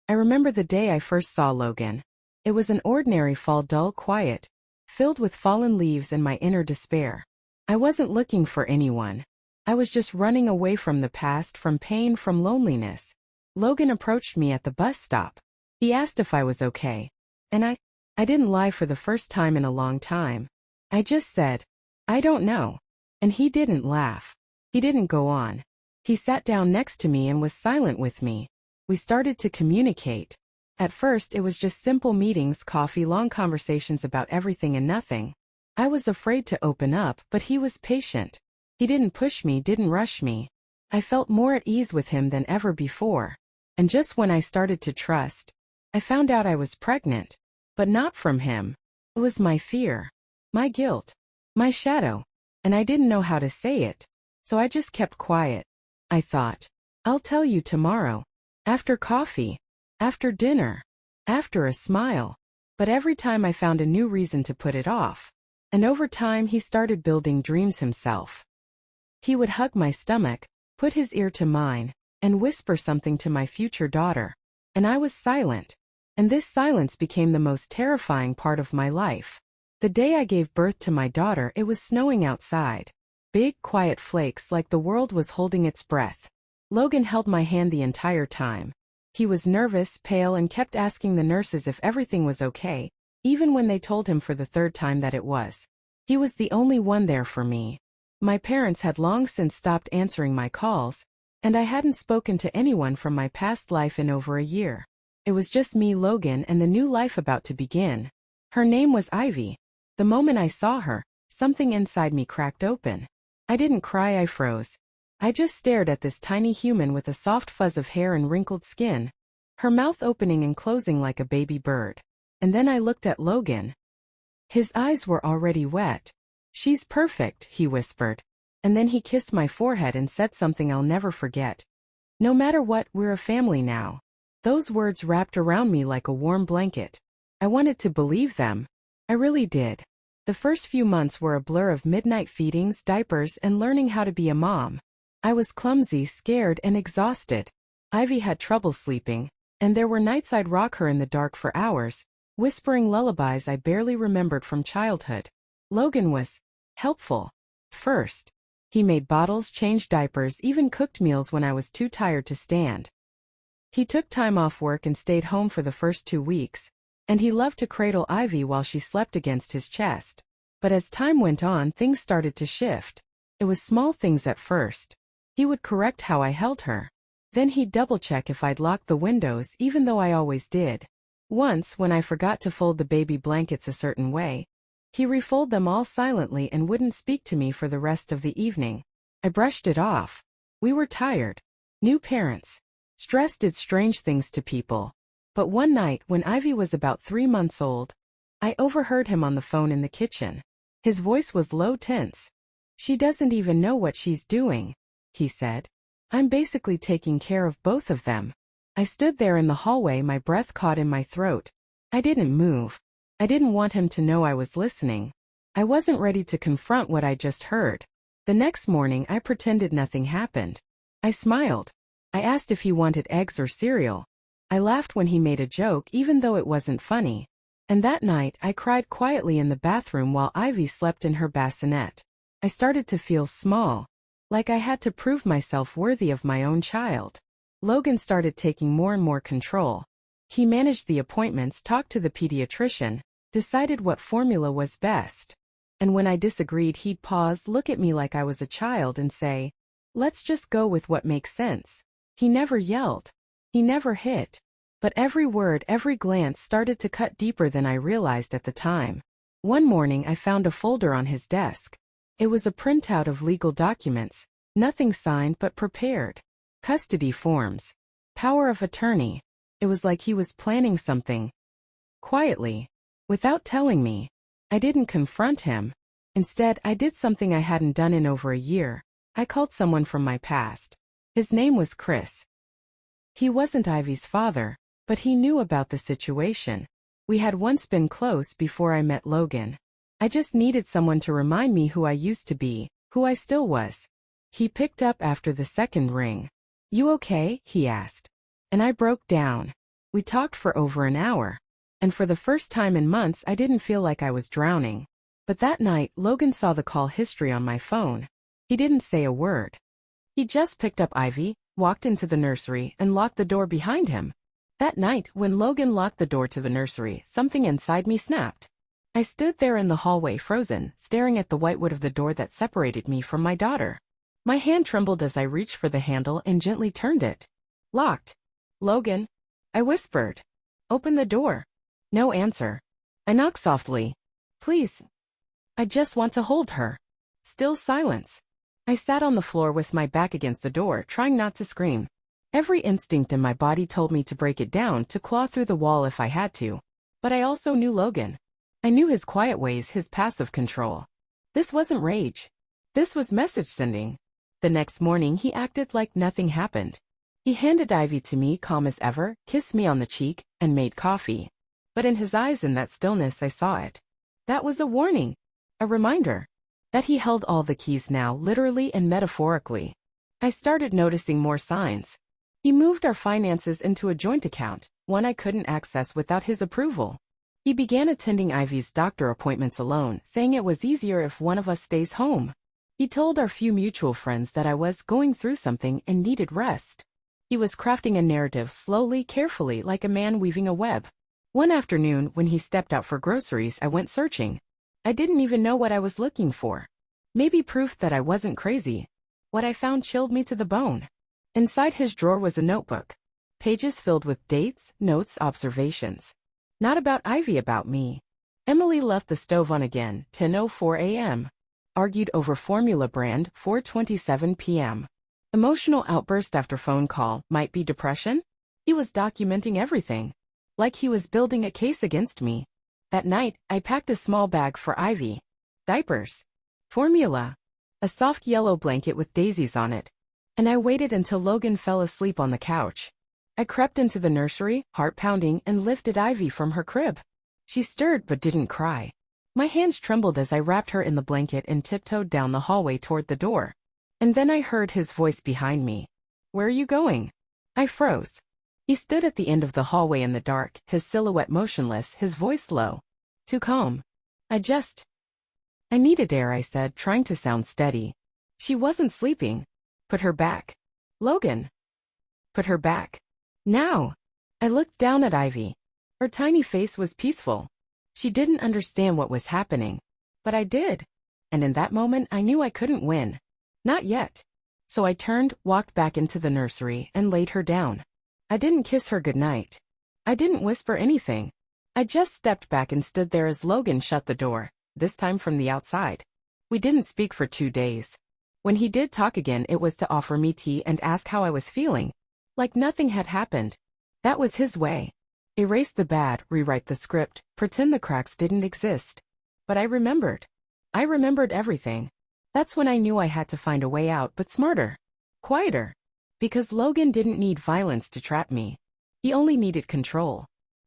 I remember the day I first saw Logan. It was an ordinary fall, dull quiet, filled with fallen leaves and my inner despair. I wasn't looking for anyone. I was just running away from the past, from pain, from loneliness. Logan approached me at the bus stop. He asked if I was okay. And I didn't lie for the first time in a long time. I just said, I don't know. And he didn't laugh. He didn't go on. He sat down next to me and was silent with me. We started to communicate. At first it was just simple meetings, coffee, long conversations about everything and nothing. I was afraid to open up, but he was patient. He didn't push me, didn't rush me. I felt more at ease with him than ever before. And just when I started to trust, I found out I was pregnant. But not from him. It was my fear, my guilt, my shadow. And I didn't know how to say it. So I just kept quiet. I thought, I'll tell you tomorrow. After coffee. After dinner. After a smile. But every time I found a new reason to put it off. And over time he started building dreams himself. He would hug my stomach, put his ear to mine, and whisper something to my future daughter. And I was silent. And this silence became the most terrifying part of my life. The day I gave birth to my daughter, it was snowing outside. Big, quiet flakes like the world was holding its breath. Logan held my hand the entire time. He was nervous, pale, and kept asking the nurses if everything was okay, even when they told him for the third time that it was. He was the only one there for me. My parents had long since stopped answering my calls, and I hadn't spoken to anyone from my past life in over a year. It was just me, Logan, and the new life about to begin. Her name was Ivy. The moment I saw her, something inside me cracked open. I didn't cry, I froze. I just stared at this tiny human with a soft fuzz of hair and wrinkled skin, her mouth opening and closing like a baby bird. And then I looked at Logan. His eyes were already wet. She's perfect, he whispered. And then he kissed my forehead and said something I'll never forget. No matter what, we're a family now. Those words wrapped around me like a warm blanket. I wanted to believe them. I really did. The first few months were a blur of midnight feedings, diapers, and learning how to be a mom. I was clumsy, scared, and exhausted. Ivy had trouble sleeping, and there were nights I'd rock her in the dark for hours, whispering lullabies I barely remembered from childhood. Logan was helpful. First, he made bottles, changed diapers, even cooked meals when I was too tired to stand. He took time off work and stayed home for the first 2 weeks, and he loved to cradle Ivy while she slept against his chest. But as time went on, things started to shift. It was small things at first. He would correct how I held her. Then he'd double-check if I'd locked the windows, even though I always did. Once, when I forgot to fold the baby blankets a certain way, he refolded them all silently and wouldn't speak to me for the rest of the evening. I brushed it off. We were tired. New parents. Stress did strange things to people. But one night, when Ivy was about 3 months old, I overheard him on the phone in the kitchen. His voice was low, tense. She doesn't even know what she's doing, he said. I'm basically taking care of both of them. I stood there in the hallway, my breath caught in my throat. I didn't move. I didn't want him to know I was listening. I wasn't ready to confront what I just heard. The next morning, I pretended nothing happened. I smiled. I asked if he wanted eggs or cereal. I laughed when he made a joke, even though it wasn't funny. And that night, I cried quietly in the bathroom while Ivy slept in her bassinet. I started to feel small, like I had to prove myself worthy of my own child. Logan started taking more and more control. He managed the appointments, talked to the pediatrician, decided what formula was best. And when I disagreed, he'd pause, look at me like I was a child and say, let's just go with what makes sense. He never yelled. He never hit. But every word, every glance started to cut deeper than I realized at the time. One morning I found a folder on his desk. It was a printout of legal documents, nothing signed but prepared. Custody forms. Power of attorney. It was like he was planning something. Quietly. Without telling me. I didn't confront him. Instead, I did something I hadn't done in over a year. I called someone from my past. His name was Chris. He wasn't Ivy's father, but he knew about the situation. We had once been close before I met Logan. I just needed someone to remind me who I used to be, who I still was. He picked up after the second ring. You okay? He asked. And I broke down. We talked for over an hour. And for the first time in months, I didn't feel like I was drowning. But that night, Logan saw the call history on my phone. He didn't say a word. He just picked up Ivy, walked into the nursery, and locked the door behind him. That night, when Logan locked the door to the nursery, something inside me snapped. I stood there in the hallway frozen, staring at the whitewood of the door that separated me from my daughter. My hand trembled as I reached for the handle and gently turned it. Locked. Logan. I whispered. Open the door. No answer. I knocked softly. Please. I just want to hold her. Still silence. I sat on the floor with my back against the door, trying not to scream. Every instinct in my body told me to break it down, to claw through the wall if I had to. But I also knew Logan. I knew his quiet ways, his passive control. This wasn't rage. This was message sending. The next morning he acted like nothing happened. He handed Ivy to me calm as ever, kissed me on the cheek, and made coffee. But in his eyes, in that stillness, I saw it. That was a warning. A reminder. That he held all the keys now, literally and metaphorically. I started noticing more signs. He moved our finances into a joint account, one I couldn't access without his approval. He began attending Ivy's doctor appointments alone, saying it was easier if one of us stays home. He told our few mutual friends that I was going through something and needed rest. He was crafting a narrative slowly, carefully, like a man weaving a web. One afternoon, when he stepped out for groceries, I went searching. I didn't even know what I was looking for. Maybe proof that I wasn't crazy. What I found chilled me to the bone. Inside his drawer was a notebook. Pages filled with dates, notes, observations. Not about Ivy, about me. Emily left the stove on again, 10:04 a.m. Argued over formula brand, 4:27 p.m. Emotional outburst after phone call, might be depression? He was documenting everything. Like he was building a case against me. That night, I packed a small bag for Ivy. Diapers. Formula. A soft yellow blanket with daisies on it. And I waited until Logan fell asleep on the couch. I crept into the nursery, heart pounding, and lifted Ivy from her crib. She stirred but didn't cry. My hands trembled as I wrapped her in the blanket and tiptoed down the hallway toward the door. And then I heard his voice behind me. Where are you going? I froze. He stood at the end of the hallway in the dark, his silhouette motionless, his voice low. Too calm. I needed air, I said, trying to sound steady. She wasn't sleeping. Put her back. Logan. Put her back. Now. I looked down at Ivy. Her tiny face was peaceful. She didn't understand what was happening. But I did. And in that moment I knew I couldn't win. Not yet. So I turned, walked back into the nursery, and laid her down. I didn't kiss her goodnight. I didn't whisper anything. I just stepped back and stood there as Logan shut the door, this time from the outside. We didn't speak for 2 days. When he did talk again, it was to offer me tea and ask how I was feeling. Like nothing had happened. That was his way. Erase the bad, rewrite the script, pretend the cracks didn't exist. But I remembered. I remembered everything. That's when I knew I had to find a way out, but smarter. Quieter. Because Logan didn't need violence to trap me. He only needed control.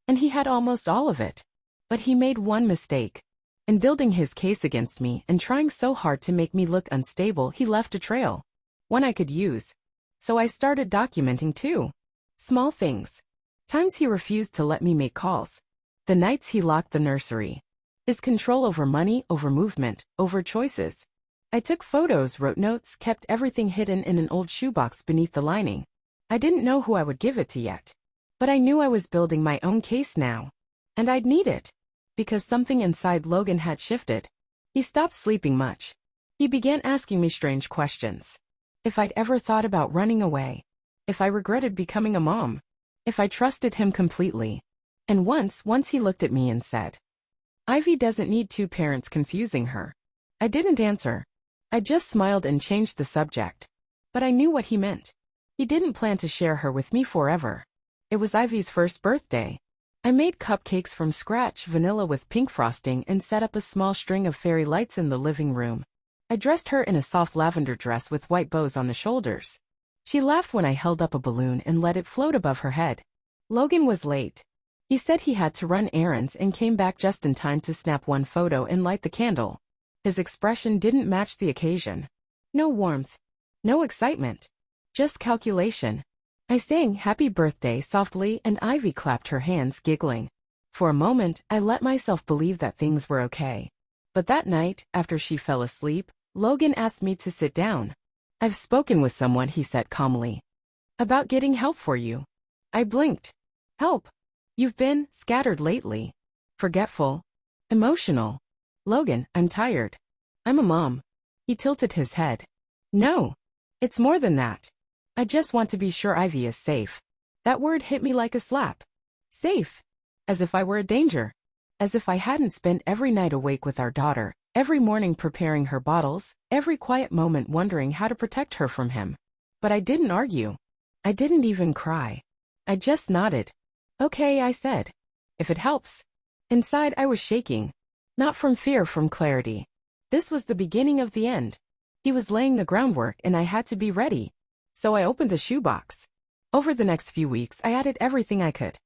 And he had almost all of it. But he made one mistake. In building his case against me and trying so hard to make me look unstable, he left a trail. One I could use. So I started documenting too. Small things. Times he refused to let me make calls. The nights he locked the nursery. His control over money, over movement, over choices. I took photos, wrote notes, kept everything hidden in an old shoebox beneath the lining. I didn't know who I would give it to yet. But I knew I was building my own case now. And I'd need it. Because something inside Logan had shifted. He stopped sleeping much. He began asking me strange questions. If I'd ever thought about running away. If I regretted becoming a mom. If I trusted him completely. And once he looked at me and said, Ivy doesn't need 2 parents confusing her. I didn't answer. I just smiled and changed the subject. But I knew what he meant. He didn't plan to share her with me forever. It was Ivy's first birthday. I made cupcakes from scratch, vanilla with pink frosting, and set up a small string of fairy lights in the living room. I dressed her in a soft lavender dress with white bows on the shoulders. She laughed when I held up a balloon and let it float above her head. Logan was late. He said he had to run errands and came back just in time to snap one photo and light the candle. His expression didn't match the occasion. No warmth. No excitement. Just calculation. I sang happy birthday softly and Ivy clapped her hands, giggling. For a moment, I let myself believe that things were okay. But that night, after she fell asleep, Logan asked me to sit down. I've spoken with someone, he said calmly. About getting help for you. I blinked. Help? You've been scattered lately. Forgetful. Emotional. Logan, I'm tired. I'm a mom. He tilted his head. No. It's more than that. I just want to be sure Ivy is safe. That word hit me like a slap. Safe. As if I were a danger. As if I hadn't spent every night awake with our daughter, every morning preparing her bottles, every quiet moment wondering how to protect her from him. But I didn't argue. I didn't even cry. I just nodded. Okay, I said. If it helps. Inside I was shaking. Not from fear, from clarity. This was the beginning of the end. He was laying the groundwork and I had to be ready. So I opened the shoebox. Over the next few weeks I added everything I could.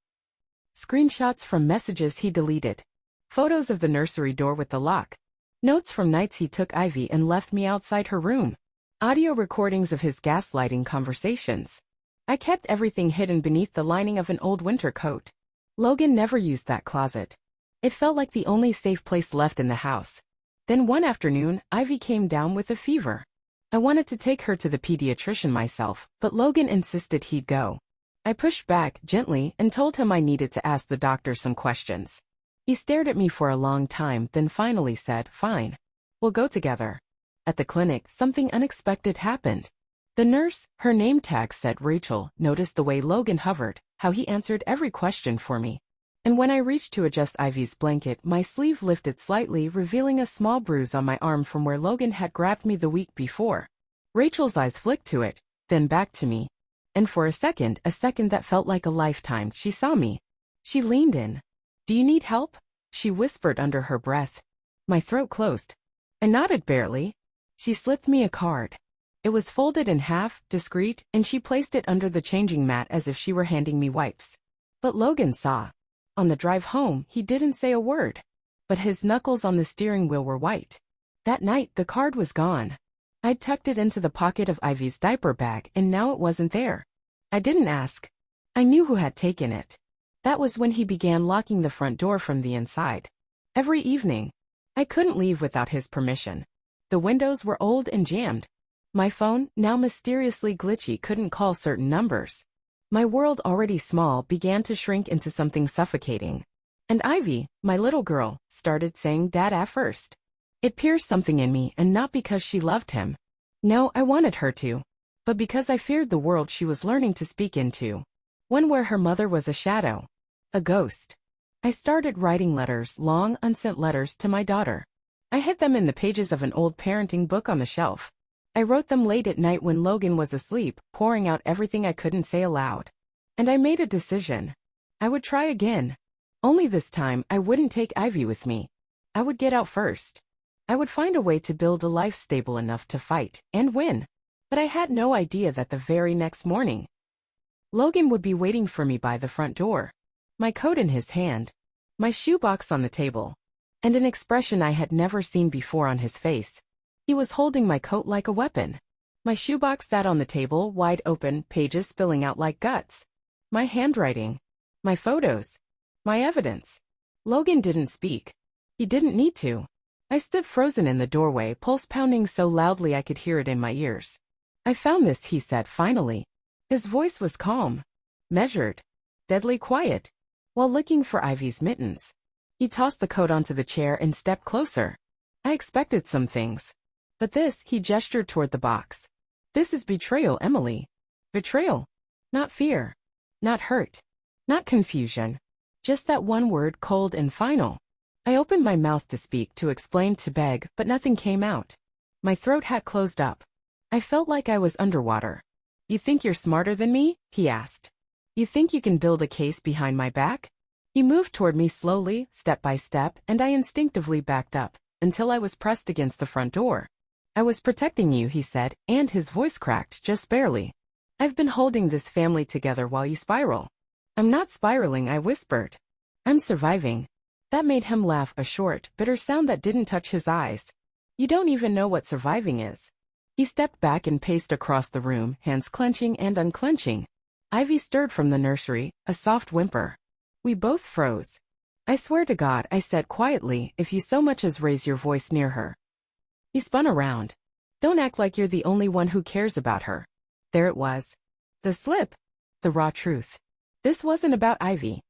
Screenshots from messages he deleted. Photos of the nursery door with the lock. Notes from nights he took Ivy and left me outside her room. Audio recordings of his gaslighting conversations. I kept everything hidden beneath the lining of an old winter coat. Logan never used that closet. It felt like the only safe place left in the house. Then one afternoon, Ivy came down with a fever. I wanted to take her to the pediatrician myself, but Logan insisted he'd go. I pushed back gently and told him I needed to ask the doctor some questions. He stared at me for a long time, then finally said, fine. We'll go together. At the clinic, something unexpected happened. The nurse, her name tag said Rachel, noticed the way Logan hovered, how he answered every question for me. And when I reached to adjust Ivy's blanket, my sleeve lifted slightly, revealing a small bruise on my arm from where Logan had grabbed me the week before. Rachel's eyes flicked to it, then back to me. And for a second that felt like a lifetime, she saw me. She leaned in. Do you need help? She whispered under her breath. My throat closed. I nodded barely. She slipped me a card. It was folded in half, discreet, and she placed it under the changing mat as if she were handing me wipes. But Logan saw. On the drive home, he didn't say a word. But his knuckles on the steering wheel were white. That night, the card was gone. I'd tucked it into the pocket of Ivy's diaper bag, and now it wasn't there. I didn't ask. I knew who had taken it. That was when he began locking the front door from the inside. Every evening. I couldn't leave without his permission. The windows were old and jammed. My phone, now mysteriously glitchy, couldn't call certain numbers. My world, already small, began to shrink into something suffocating. And Ivy, my little girl, started saying Dada first. It pierced something in me, and not because she loved him. No, I wanted her to. But because I feared the world she was learning to speak into. One where her mother was a shadow. A ghost. I started writing letters, long, unsent letters to my daughter. I hid them in the pages of an old parenting book on the shelf. I wrote them late at night when Logan was asleep, pouring out everything I couldn't say aloud. And I made a decision. I would try again. Only this time, I wouldn't take Ivy with me. I would get out first. I would find a way to build a life stable enough to fight and win. But I had no idea that the very next morning, Logan would be waiting for me by the front door. My coat in his hand, my shoebox on the table, and an expression I had never seen before on his face. He was holding my coat like a weapon. My shoebox sat on the table, wide open, pages spilling out like guts. My handwriting, my photos, my evidence. Logan didn't speak. He didn't need to. I stood frozen in the doorway, pulse pounding so loudly I could hear it in my ears. I found this, he said finally. His voice was calm, measured, deadly quiet. While looking for Ivy's mittens, he tossed the coat onto the chair and stepped closer. I expected some things. But this, he gestured toward the box. This is betrayal, Emily. Betrayal. Not fear. Not hurt. Not confusion. Just that one word, cold and final. I opened my mouth to speak, to explain, to beg, but nothing came out. My throat had closed up. I felt like I was underwater. You think you're smarter than me? He asked. You think you can build a case behind my back? He moved toward me slowly, step by step, and I instinctively backed up, until I was pressed against the front door. I was protecting you, he said, and his voice cracked, just barely. I've been holding this family together while you spiral. I'm not spiraling, I whispered. I'm surviving. That made him laugh, a short, bitter sound that didn't touch his eyes. You don't even know what surviving is. He stepped back and paced across the room, hands clenching and unclenching. Ivy stirred from the nursery, a soft whimper. We both froze. I swear to God, I said quietly, if you so much as raise your voice near her. He spun around. Don't act like you're the only one who cares about her. There it was. The slip. The raw truth. This wasn't about Ivy.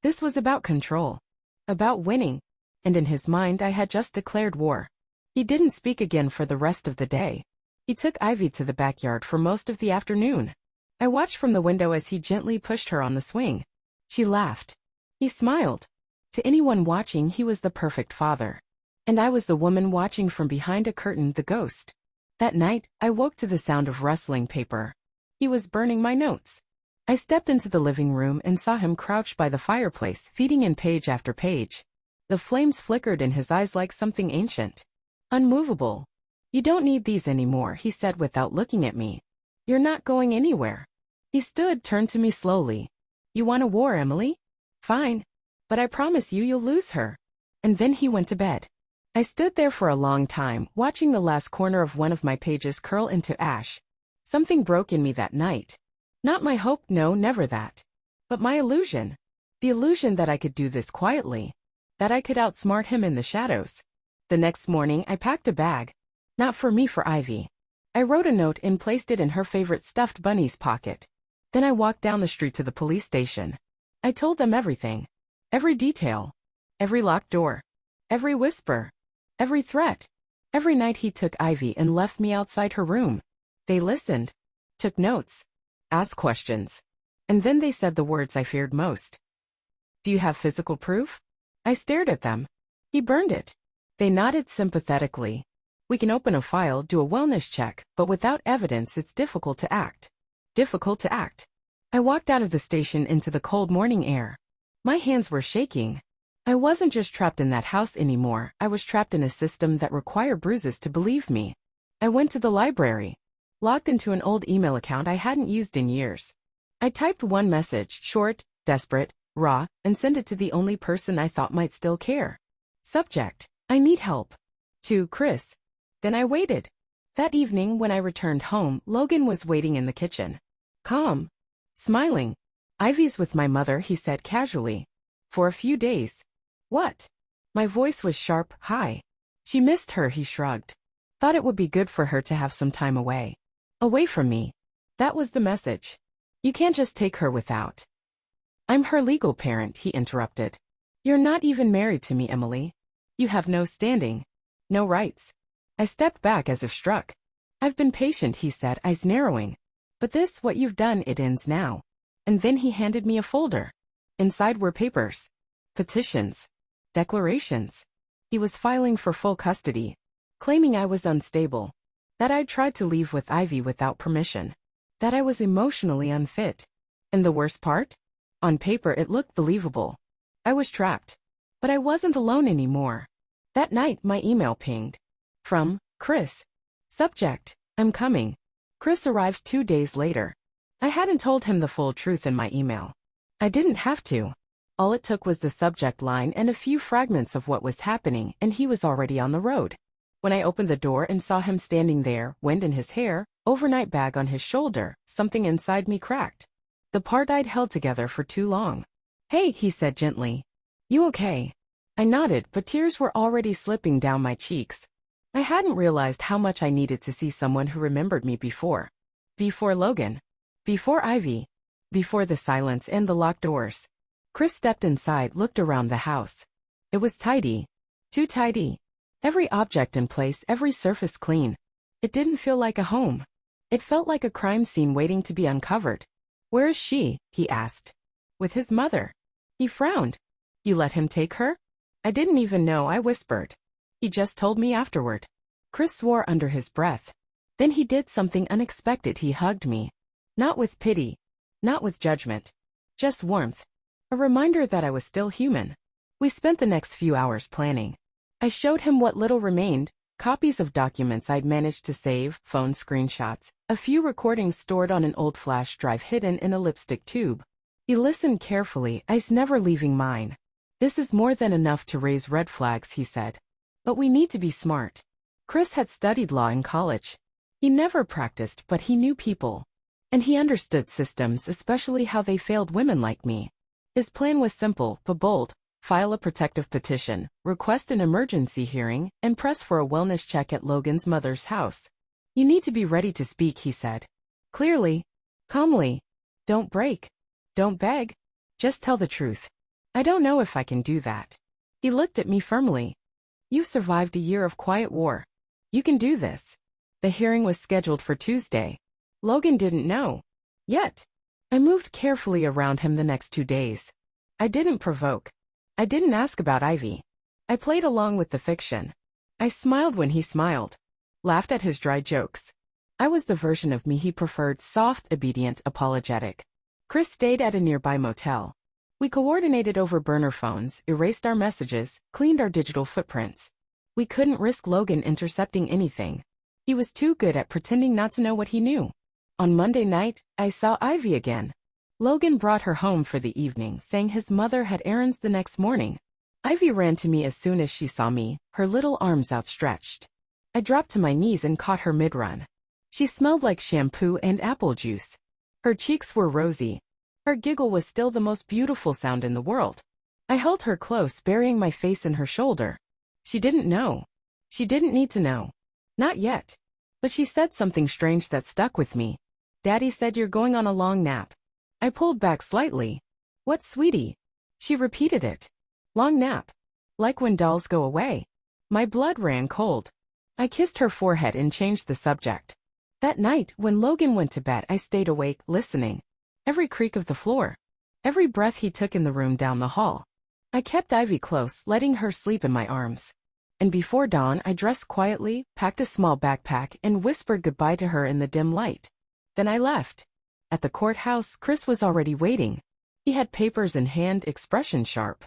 This was about control. About winning. And in his mind I had just declared war. He didn't speak again for the rest of the day. He took Ivy to the backyard for most of the afternoon. I watched from the window as he gently pushed her on the swing. She laughed. He smiled. To anyone watching, he was the perfect father. And I was the woman watching from behind a curtain, the ghost. That night, I woke to the sound of rustling paper. He was burning my notes. I stepped into the living room and saw him crouched by the fireplace, feeding in page after page. The flames flickered in his eyes like something ancient. Unmovable. You don't need these anymore, he said without looking at me. You're not going anywhere. He stood, turned to me slowly. You want a war, Emily? Fine. But I promise you, you'll lose her. And then he went to bed. I stood there for a long time, watching the last corner of one of my pages curl into ash. Something broke in me that night. Not my hope, no, never that. But my illusion. The illusion that I could do this quietly. That I could outsmart him in the shadows. The next morning, I packed a bag. Not for me, for Ivy. I wrote a note and placed it in her favorite stuffed bunny's pocket. Then I walked down the street to the police station. I told them everything. Every detail. Every locked door. Every whisper. Every threat. Every night he took Ivy and left me outside her room. They listened. Took notes. Asked questions. And then they said the words I feared most. Do you have physical proof? I stared at them. He burned it. They nodded sympathetically. We can open a file, do a wellness check, but without evidence it's difficult to act. Difficult to act. I walked out of the station into the cold morning air. My hands were shaking. I wasn't just trapped in that house anymore, I was trapped in a system that required bruises to believe me. I went to the library. Logged into an old email account I hadn't used in years. I typed one message, short, desperate, raw, and sent it to the only person I thought might still care. Subject: I need help. To Chris. Then I waited. That evening when I returned home, Logan was waiting in the kitchen. Calm. Smiling. Ivy's with my mother, he said casually. For a few days. What? My voice was sharp, high. She missed her, he shrugged. Thought it would be good for her to have some time away. Away from me. That was the message. You can't just take her without. I'm her legal parent, he interrupted. You're not even married to me, Emily. You have no standing. No rights. I stepped back as if struck. I've been patient, he said, eyes narrowing. But this, what you've done, it ends now. And then he handed me a folder. Inside were papers. Petitions. Declarations. He was filing for full custody. Claiming I was unstable. That I'd tried to leave with Ivy without permission. That I was emotionally unfit. And the worst part? On paper it looked believable. I was trapped. But I wasn't alone anymore. That night my email pinged. From Chris. Subject: I'm coming. Chris arrived 2 days later. I hadn't told him the full truth in my email. I didn't have to. All it took was the subject line and a few fragments of what was happening, and he was already on the road. When I opened the door and saw him standing there, wind in his hair, overnight bag on his shoulder, something inside me cracked. The part I'd held together for too long. Hey, he said gently. You okay? I nodded, but tears were already slipping down my cheeks. I hadn't realized how much I needed to see someone who remembered me before. Before Logan. Before Ivy. Before the silence and the locked doors. Chris stepped inside, looked around the house. It was tidy. Too tidy. Every object in place, every surface clean. It didn't feel like a home. It felt like a crime scene waiting to be uncovered. Where is she? He asked. With his mother. He frowned. You let him take her? I didn't even know, I whispered. He just told me afterward. Chris swore under his breath. Then he did something unexpected. He hugged me. Not with pity. Not with judgment. Just warmth. A reminder that I was still human. We spent the next few hours planning. I showed him what little remained, copies of documents I'd managed to save, phone screenshots, a few recordings stored on an old flash drive hidden in a lipstick tube. He listened carefully, eyes never leaving mine. This is more than enough to raise red flags, he said. But we need to be smart. Chris had studied law in college. He never practiced, but he knew people. And he understood systems, especially how they failed women like me. His plan was simple but bold: file a protective petition, request an emergency hearing, and press for a wellness check at Logan's mother's house. "You need to be ready to speak," he said. Clearly, calmly. "Don't break. Don't beg. Just tell the truth." "I don't know if I can do that." He looked at me firmly. "You've survived a year of quiet war. You can do this." The hearing was scheduled for Tuesday. Logan didn't know. Yet. I moved carefully around him the next 2 days. I didn't provoke. I didn't ask about Ivy. I played along with the fiction. I smiled when he smiled. Laughed at his dry jokes. I was the version of me he preferred: soft, obedient, apologetic. Chris stayed at a nearby motel. We coordinated over burner phones, erased our messages, cleaned our digital footprints. We couldn't risk Logan intercepting anything. He was too good at pretending not to know what he knew. On Monday night, I saw Ivy again. Logan brought her home for the evening, saying his mother had errands the next morning. Ivy ran to me as soon as she saw me, her little arms outstretched. I dropped to my knees and caught her mid-run. She smelled like shampoo and apple juice. Her cheeks were rosy. Her giggle was still the most beautiful sound in the world. I held her close, burying my face in her shoulder. She didn't know. She didn't need to know. Not yet. But she said something strange that stuck with me. "Daddy said you're going on a long nap." I pulled back slightly. "What, sweetie?" She repeated it. "Long nap. Like when dolls go away." My blood ran cold. I kissed her forehead and changed the subject. That night, when Logan went to bed, I stayed awake, listening. Every creak of the floor. Every breath he took in the room down the hall. I kept Ivy close, letting her sleep in my arms. And before dawn, I dressed quietly, packed a small backpack, and whispered goodbye to her in the dim light. Then I left. At the courthouse, Chris was already waiting. He had papers in hand, expression sharp.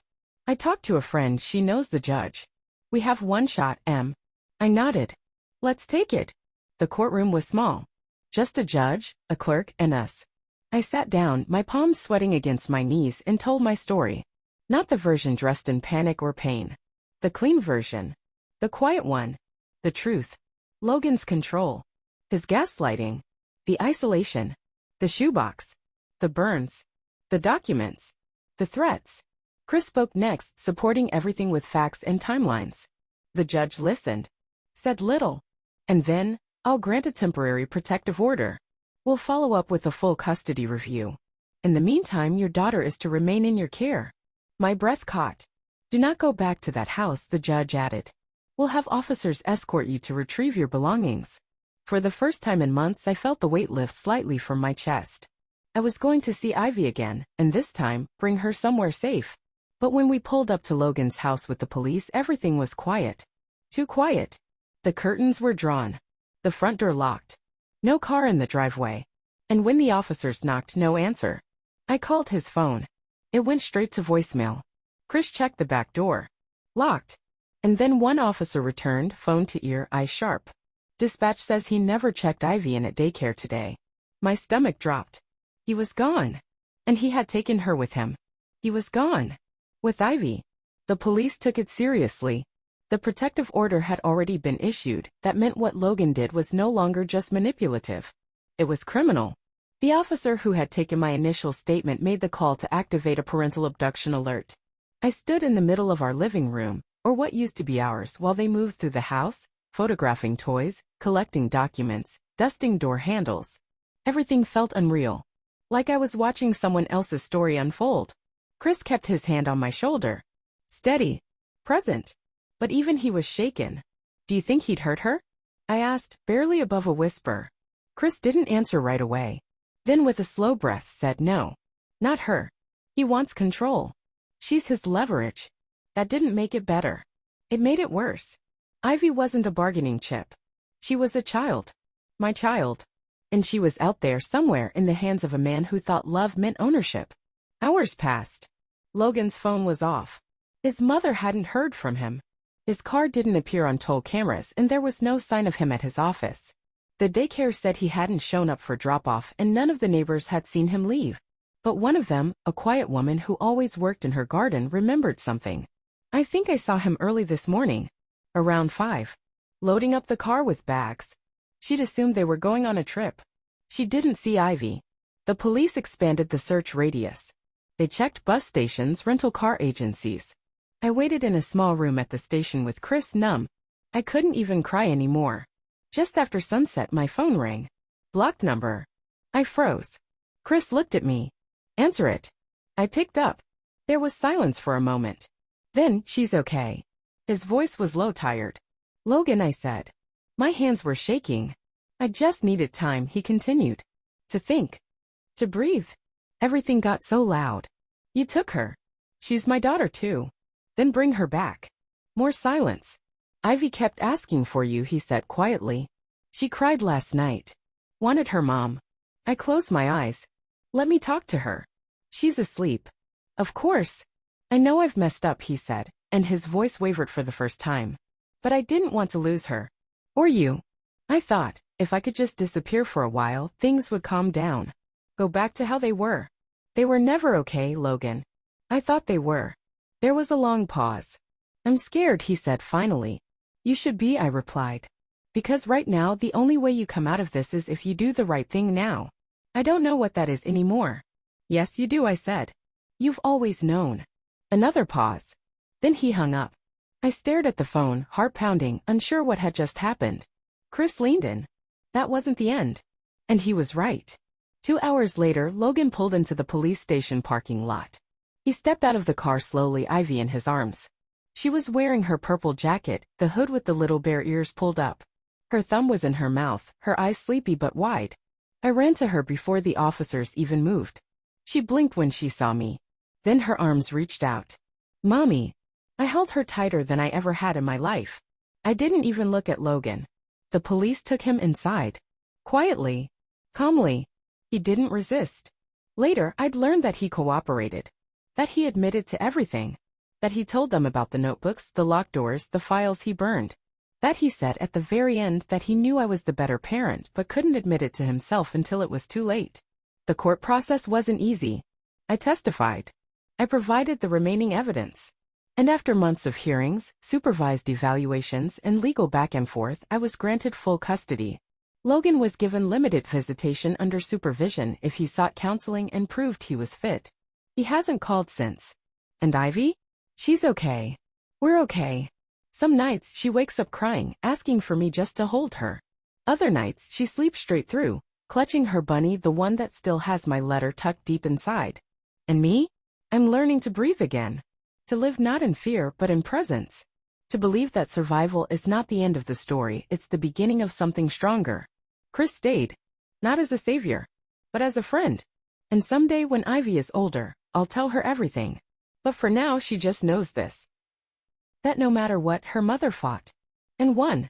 "I talked to a friend, she knows the judge. We have one shot, Em." I nodded. "Let's take it." The courtroom was small. Just a judge, a clerk, and us. I sat down, my palms sweating against my knees, and told my story. Not the version dressed in panic or pain. The clean version. The quiet one. The truth. Logan's control. His gaslighting. The isolation. The shoebox. The burns. The documents. The threats. Chris spoke next, supporting everything with facts and timelines. The judge listened. Said little. And then, "I'll grant a temporary protective order. We'll follow up with a full custody review. In the meantime, your daughter is to remain in your care." My breath caught. "Do not go back to that house," the judge added. "We'll have officers escort you to retrieve your belongings." For the first time in months, I felt the weight lift slightly from my chest. I was going to see Ivy again, and this time, bring her somewhere safe. But when we pulled up to Logan's house with the police, everything was quiet. Too quiet. The curtains were drawn. The front door locked. No car in the driveway. And when the officers knocked, no answer. I called his phone. It went straight to voicemail. Chris checked the back door. Locked. And then one officer returned, phone to ear, eyes sharp. "Dispatch says he never checked Ivy in at daycare today." My stomach dropped. He was gone. And he had taken her with him. He was gone. With Ivy. The police took it seriously. The protective order had already been issued. That meant what Logan did was no longer just manipulative. It was criminal. The officer who had taken my initial statement made the call to activate a parental abduction alert. I stood in the middle of our living room, or what used to be ours, while they moved through the house, photographing toys, collecting documents, dusting door handles. Everything felt unreal. Like I was watching someone else's story unfold. Chris kept his hand on my shoulder. Steady. Present. But even he was shaken. "Do you think he'd hurt her?" I asked, barely above a whisper. Chris didn't answer right away. Then with a slow breath said no. Not her. He wants control. She's his leverage. That didn't make it better. It made it worse. Ivy wasn't a bargaining chip. She was a child. My child. And she was out there somewhere in the hands of a man who thought love meant ownership. Hours passed. Logan's phone was off. His mother hadn't heard from him. His car didn't appear on toll cameras, and there was no sign of him at his office. The daycare said he hadn't shown up for drop-off, and none of the neighbors had seen him leave. But one of them, a quiet woman who always worked in her garden, remembered something. "I think I saw him early this morning. Around 5. Loading up the car with bags." She'd assumed they were going on a trip. She didn't see Ivy. The police expanded the search radius. They checked bus stations, rental car agencies. I waited in a small room at the station with Chris numb. I couldn't even cry anymore. Just after sunset, my phone rang. Blocked number. I froze. Chris looked at me. Answer it. I picked up. There was silence for a moment. Then, she's okay. His voice was low, tired. Logan, I said. My hands were shaking. I just needed time, he continued. To think. To breathe. Everything got so loud. You took her. She's my daughter too. Then bring her back. More silence. Ivy kept asking for you, he said quietly. She cried last night. Wanted her mom. I closed my eyes. Let me talk to her. She's asleep. Of course. I know I've messed up, he said, and his voice wavered for the first time. But I didn't want to lose her. Or you. I thought, if I could just disappear for a while, things would calm down. Go back to how they were. They were never okay, Logan. I thought they were. There was a long pause. I'm scared, he said finally. You should be, I replied. Because right now the only way you come out of this is if you do the right thing now. I don't know what that is anymore. Yes, you do, I said. You've always known. Another pause. Then he hung up. I stared at the phone, heart pounding, unsure what had just happened. Chris leaned in. That wasn't the end. And he was right. 2 hours later, Logan pulled into the police station parking lot. He stepped out of the car slowly, Ivy in his arms. She was wearing her purple jacket, the hood with the little bear ears pulled up. Her thumb was in her mouth, her eyes sleepy but wide. I ran to her before the officers even moved. She blinked when she saw me. Then her arms reached out. Mommy. I held her tighter than I ever had in my life. I didn't even look at Logan. The police took him inside. Quietly. Calmly. He didn't resist. Later, I'd learned that he cooperated. That he admitted to everything. That he told them about the notebooks, the locked doors, the files he burned. That he said at the very end that he knew I was the better parent but couldn't admit it to himself until it was too late. The court process wasn't easy. I testified. I provided the remaining evidence. And after months of hearings, supervised evaluations, and legal back and forth, I was granted full custody. Logan was given limited visitation under supervision if he sought counseling and proved he was fit. He hasn't called since. And Ivy? She's okay. We're okay. Some nights she wakes up crying, asking for me just to hold her. Other nights she sleeps straight through, clutching her bunny, the one that still has my letter tucked deep inside. And me? I'm learning to breathe again. To live not in fear but in presence. To believe that survival is not the end of the story, it's the beginning of something stronger. Chris stayed. Not as a savior, but as a friend. And someday when Ivy is older, I'll tell her everything. But for now she just knows this. That no matter what, her mother fought. And won.